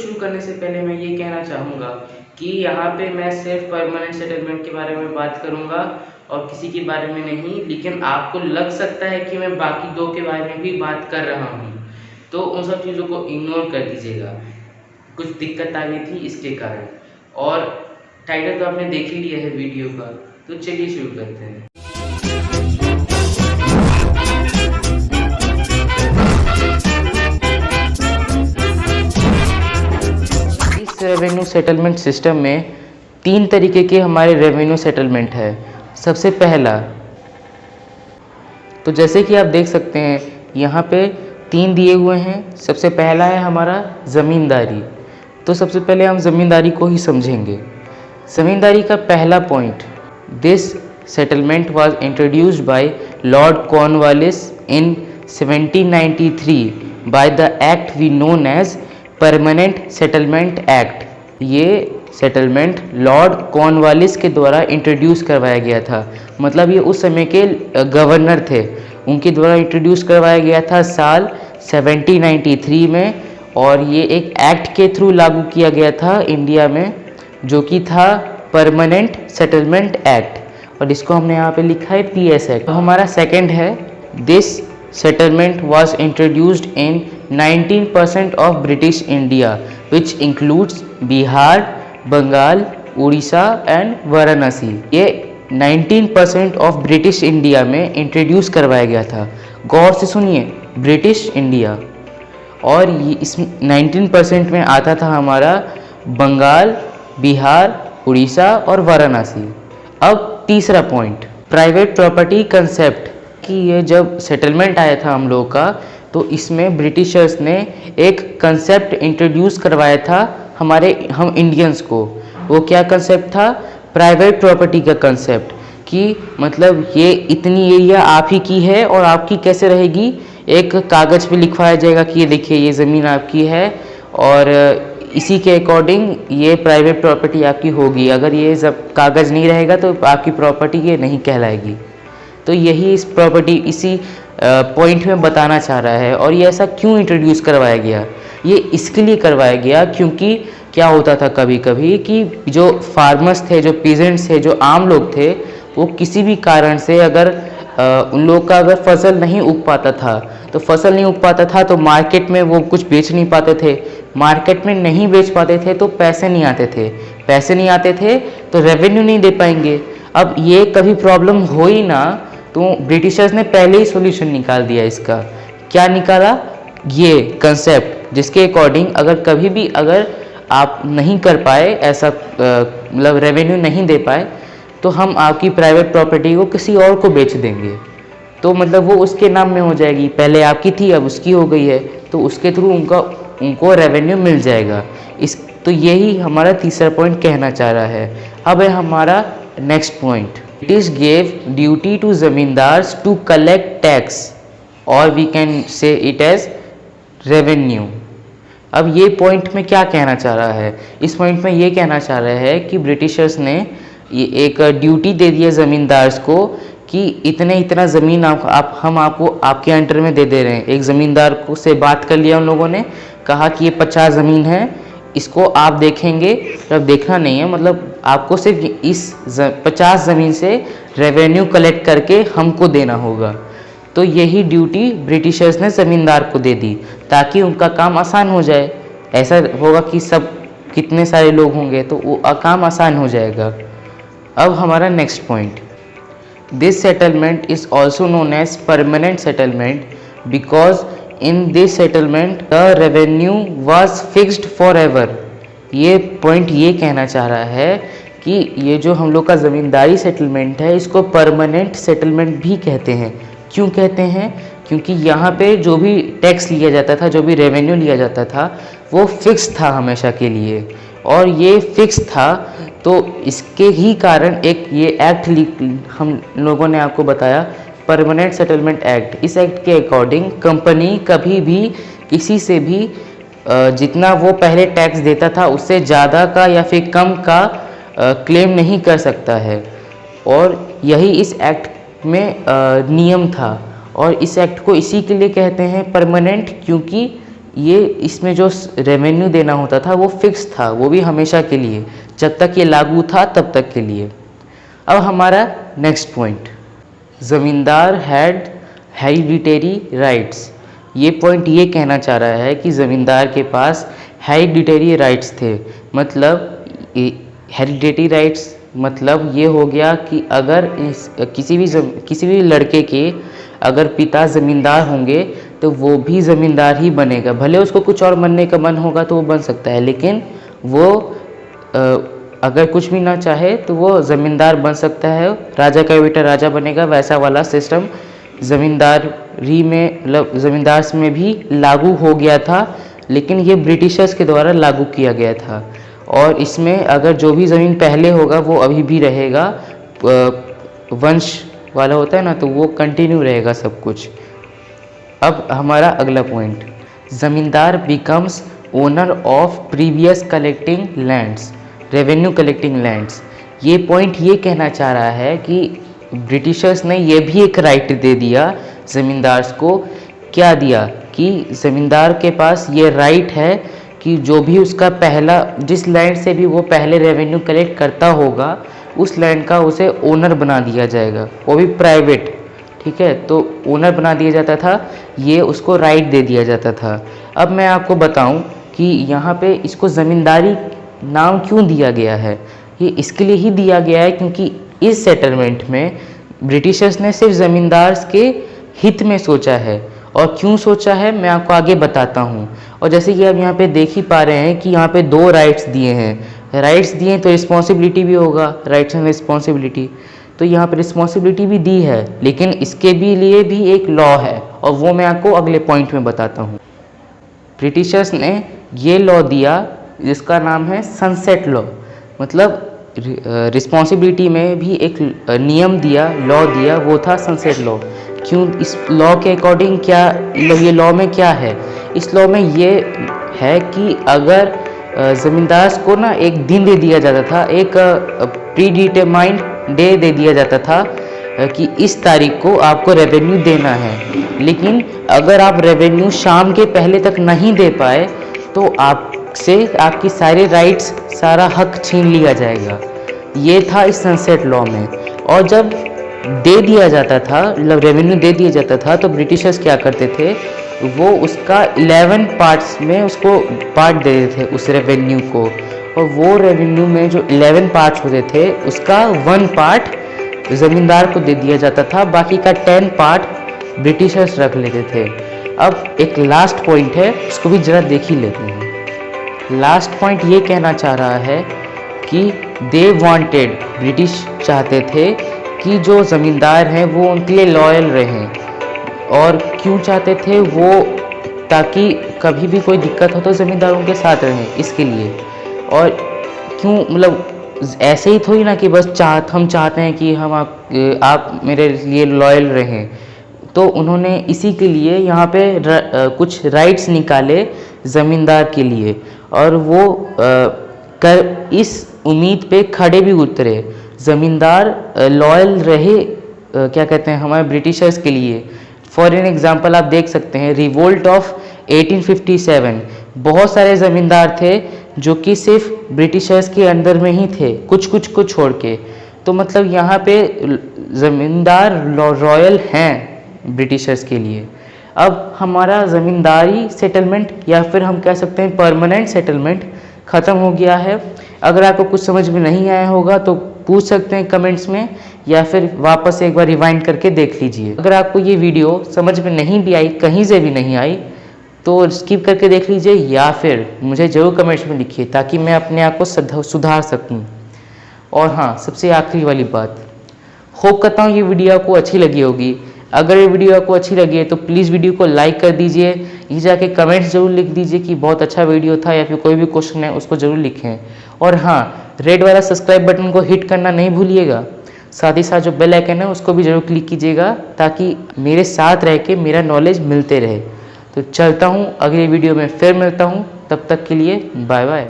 शुरू करने से पहले मैं ये कहना चाहूँगा कि यहाँ पे मैं सिर्फ परमानेंट सेटलमेंट के बारे में बात करूँगा और किसी के बारे में नहीं, लेकिन आपको लग सकता है कि मैं बाकी दो के बारे में भी बात कर रहा हूँ, तो उन सब चीज़ों को इग्नोर कर दीजिएगा। कुछ दिक्कत आ गई थी इसके कारण, और टाइटल तो आपने देख ही लिया है वीडियो का, तो चलिए शुरू करते हैं। रेवेन्यू सेटलमेंट सिस्टम में 3 तरीके के हमारे रेवेन्यू सेटलमेंट है। सबसे पहला, तो जैसे कि आप देख सकते हैं यहाँ पे 3 दिए हुए हैं। सबसे पहला है हमारा ज़मींदारी। तो सबसे पहले हम ज़मींदारी को ही समझेंगे। ज़मींदारी का पहला point, this settlement was introduced by Lord Cornwallis in 1793 by the act we known as permanent settlement act. ये सेटलमेंट लॉर्ड कॉर्नवालिस के द्वारा इंट्रोड्यूस करवाया गया था। मतलब ये उस समय के गवर्नर थे, उनके द्वारा इंट्रोड्यूस करवाया गया था साल 1793 में, और ये एक एक्ट के थ्रू लागू किया गया था इंडिया में, जो कि था परमानेंट सेटलमेंट एक्ट, और इसको हमने यहाँ पे लिखा है PS एक्ट। तो हमारा सेकंड है, this settlement was introduced in 19% of British India, which includes Bihar, Bengal, Odisha and Varanasi। ये 19% ऑफ ब्रिटिश इंडिया में इंट्रोड्यूस करवाया गया था। गौर से सुनिए, ब्रिटिश इंडिया, और ये इस 19% में आता था हमारा बंगाल, बिहार, उड़ीसा और वाराणसी। अब तीसरा पॉइंट, प्राइवेट प्रॉपर्टी कंसेप्ट, कि ये जब सेटलमेंट आया था हम लोग का, तो इसमें ब्रिटिशर्स ने एक कंसेप्ट इंट्रोड्यूस करवाया था हम इंडियंस को। वो क्या कंसेप्ट था? प्राइवेट प्रॉपर्टी का कंसेप्ट, कि मतलब ये इतनी एरिया आप ही की है और आपकी कैसे रहेगी, एक कागज़ पे लिखवाया जाएगा कि ये देखिए ये ज़मीन आपकी है और इसी के अकॉर्डिंग ये प्राइवेट प्रॉपर्टी आपकी होगी। अगर ये सब कागज़ नहीं रहेगा तो आपकी प्रॉपर्टी ये नहीं कहलाएगी। तो यही इस प्रॉपर्टी इसी पॉइंट में बताना चाह रहा है। और ये ऐसा क्यों इंट्रोड्यूस करवाया गया? ये इसके लिए करवाया गया क्योंकि क्या होता था कभी कभी कि जो फार्मर्स थे, जो पीजेंट्स थे, जो आम लोग थे, वो किसी भी कारण से अगर उन लोग का अगर फसल नहीं उग पाता था, तो फसल नहीं उग पाता था तो मार्केट में वो कुछ बेच नहीं पाते थे। मार्केट में नहीं बेच पाते थे तो पैसे नहीं आते थे, पैसे नहीं आते थे तो रेवेन्यू नहीं दे पाएंगे। अब ये कभी प्रॉब्लम हो ही ना, तो ब्रिटिशर्स ने पहले ही सॉल्यूशन निकाल दिया इसका। क्या निकाला? ये कंसेप्ट, जिसके अकॉर्डिंग अगर कभी भी अगर आप नहीं कर पाए ऐसा, मतलब रेवेन्यू नहीं दे पाए, तो हम आपकी प्राइवेट प्रॉपर्टी को किसी और को बेच देंगे। तो मतलब वो उसके नाम में हो जाएगी, पहले आपकी थी अब उसकी हो गई है, तो उसके थ्रू उनको रेवेन्यू मिल जाएगा। तो यही हमारा तीसरा पॉइंट कहना चाह रहा है। अब है हमारा next point, it is gave duty to zamindars to collect tax, और we can say it as revenue. अब ये पॉइंट में क्या कहना चाह रहा है? इस पॉइंट में ये कहना चाह रहा है कि ब्रिटिशर्स ने ये एक ड्यूटी दे दी है ज़मींदार्स को कि इतना ज़मीन हम आपको आपके अंडर में दे रहे हैं। एक ज़मींदार को से बात कर लिया उन लोगों ने, कहा कि ये 50 ज़मीन है, इसको आप देखेंगे। अब देखना नहीं है, मतलब आपको सिर्फ इस 50 ज़मीन से रेवेन्यू कलेक्ट करके हमको देना होगा। तो यही ड्यूटी ब्रिटिशर्स ने ज़मींदार को दे दी ताकि उनका काम आसान हो जाए। ऐसा होगा कि सब कितने सारे लोग होंगे तो वो काम आसान हो जाएगा। अब हमारा next point, this settlement is also known as permanent settlement because in this settlement the revenue was fixed for ever. ये पॉइंट ये कहना चाह रहा है कि ये जो हम लोग का ज़मींदारी सेटलमेंट है, इसको परमानेंट सेटलमेंट भी कहते हैं। क्यों कहते हैं? क्योंकि यहाँ पे जो भी टैक्स लिया जाता था, जो भी रेवेन्यू लिया जाता था, वो फिक्स था हमेशा के लिए, और ये फिक्स था। तो इसके ही कारण एक ये एक्ट हम लोगों ने आपको बताया, परमानेंट सेटलमेंट एक्ट। इस एक्ट के अकॉर्डिंग कंपनी कभी भी किसी से भी जितना वो पहले टैक्स देता था उससे ज़्यादा का या फिर कम का क्लेम नहीं कर सकता है, और यही इस एक्ट में नियम था। और इस एक्ट को इसी के लिए कहते हैं परमानेंट, क्योंकि ये इसमें जो रेवेन्यू देना होता था वो फिक्स था, वो भी हमेशा के लिए, जब तक ये लागू था तब तक के लिए। अब हमारा नेक्स्ट पॉइंट, ज़मींदार हैड हेरिडिटरी राइट्स। ये पॉइंट ये कहना चाह रहा है कि ज़मींदार के पास हेरिडिटरी राइट्स थे। मतलब हेरिडिटरी राइट्स मतलब ये हो गया कि अगर किसी भी लड़के के अगर पिता ज़मींदार होंगे तो वो भी ज़मींदार ही बनेगा, भले उसको कुछ और बनने का मन होगा तो वो बन सकता है, लेकिन वो अगर कुछ भी ना चाहे तो वो ज़मींदार बन सकता है, राजा का बेटा राजा बनेगा। वैसा वाला सिस्टम ज़मींदारी में मतलब ज़मींदार में भी लागू हो गया था, लेकिन ये ब्रिटिशर्स के द्वारा लागू किया गया था। और इसमें अगर जो भी ज़मीन पहले होगा वो अभी भी रहेगा, वंश वाला होता है ना, तो वो कंटिन्यू रहेगा सब कुछ। अब हमारा अगला पॉइंट, ज़मींदार becomes owner of previous collecting lands, revenue collecting lands. ये पॉइंट ये कहना चाह रहा है कि ब्रिटिशर्स ने ये भी एक राइट दे दिया ज़मींदार्स को। क्या दिया कि ज़मींदार के पास ये राइट है कि जो भी उसका पहला, जिस लैंड से भी वो पहले रेवेन्यू कलेक्ट करता होगा, उस लैंड का उसे ओनर बना दिया जाएगा, वो भी प्राइवेट। ठीक है, तो ओनर बना दिया जाता था, ये उसको राइट दे दिया जाता था। अब मैं आपको बताऊं कि यहाँ पे इसको ज़मींदारी नाम क्यों दिया गया है। ये इसके लिए ही दिया गया है क्योंकि इस सेटलमेंट में ब्रिटिशर्स ने सिर्फ ज़मींदार के हित में सोचा है। और क्यों सोचा है मैं आपको आगे बताता हूँ। और जैसे कि आप यहाँ पे देख ही पा रहे हैं कि यहाँ पे दो राइट्स दिए हैं, राइट्स दिए तो रिस्पॉन्सिबिलिटी भी होगा, राइट्स एंड रिस्पॉन्सिबिलिटी। तो यहाँ पे रिस्पॉन्सिबिलिटी भी दी है, लेकिन इसके भी लिए भी एक लॉ है, और वो मैं आपको अगले पॉइंट में बताता हूँ। ब्रिटिशर्स ने ये लॉ दिया जिसका नाम है सनसेट लॉ। मतलब रिस्पॉन्सिबिलिटी में भी एक नियम दिया, लॉ दिया, वो था सनसेट लॉ। क्यों, इस लॉ के अकॉर्डिंग क्या, ये लॉ में क्या है, इस लॉ में ये है कि अगर ज़मींदार को ना एक दिन दे दिया जाता था, एक प्री डिटरमाइंड डे दे दिया जाता था कि इस तारीख को आपको रेवेन्यू देना है, लेकिन अगर आप रेवेन्यू शाम के पहले तक नहीं दे पाए तो आपसे आपकी सारे राइट्स, सारा हक छीन लिया जाएगा। ये था इस सनसेट लॉ में। और जब दे दिया जाता था, मतलब रेवेन्यू दे दिया जाता था, तो ब्रिटिशर्स क्या करते थे, वो उसका 11 पार्ट्स में उसको बांट देते थे उस रेवेन्यू को। और वो रेवेन्यू में जो 11 पार्ट्स होते थे उसका 1 पार्ट ज़मींदार को दे दिया जाता था, बाकी का 10 पार्ट ब्रिटिशर्स रख लेते थे। अब एक लास्ट पॉइंट है, उसको भी ज़रा देख ही लेते हैं। लास्ट पॉइंट ये कहना चाह रहा है कि दे वांटेड, ब्रिटिश चाहते थे कि जो ज़मींदार हैं वो उनके लिए लॉयल रहें। और क्यों चाहते थे वो, ताकि कभी भी कोई दिक्कत हो तो ज़मींदार उनके साथ रहें, इसके लिए। और क्यों, मतलब ऐसे ही थोड़ी ना कि बस हम चाहते हैं कि हम आप मेरे लिए लॉयल रहें। तो उन्होंने इसी के लिए यहाँ पे कुछ राइट्स निकाले ज़मींदार के लिए, और वो इस उम्मीद पे खड़े भी उतरे, ज़मींदार लॉयल रहे, क्या कहते हैं, हमारे ब्रिटिशर्स के लिए। फॉर एन एग्जांपल आप देख सकते हैं रिवोल्ट ऑफ 1857, बहुत सारे ज़मींदार थे जो कि सिर्फ ब्रिटिशर्स के अंडर में ही थे, कुछ को छोड़ के। तो मतलब यहाँ पे ज़मींदार रॉयल हैं ब्रिटिशर्स के लिए। अब हमारा ज़मींदारी सेटलमेंट, या फिर हम कह सकते हैं परमानेंट सेटलमेंट, ख़त्म हो गया है। अगर आपको कुछ समझ में नहीं आया होगा तो पूछ सकते हैं कमेंट्स में, या फिर वापस एक बार रिवाइंड करके देख लीजिए। अगर आपको ये वीडियो समझ में नहीं भी आई, कहीं से भी नहीं आई, तो स्किप करके देख लीजिए, या फिर मुझे ज़रूर कमेंट्स में लिखिए ताकि मैं अपने आप को सुधार सकूं। और हाँ, सबसे आखिरी वाली बात, होप करता हूँ ये वीडियो आपको अच्छी लगी होगी। अगर ये वीडियो आपको अच्छी लगी है तो प्लीज़ वीडियो को लाइक कर दीजिए, ये जाके कमेंट्स जरूर लिख दीजिए कि बहुत अच्छा वीडियो था, या फिर कोई भी क्वेश्चन है उसको ज़रूर लिखें। और हाँ, रेड वाला सब्सक्राइब बटन को हिट करना नहीं भूलिएगा। साथ ही साथ जो बेल आइकन है उसको भी ज़रूर क्लिक कीजिएगा, ताकि मेरे साथ रह के मेरा नॉलेज मिलते रहे। तो चलता हूँ, अगली वीडियो में फिर मिलता हूँ, तब तक के लिए बाय बाय।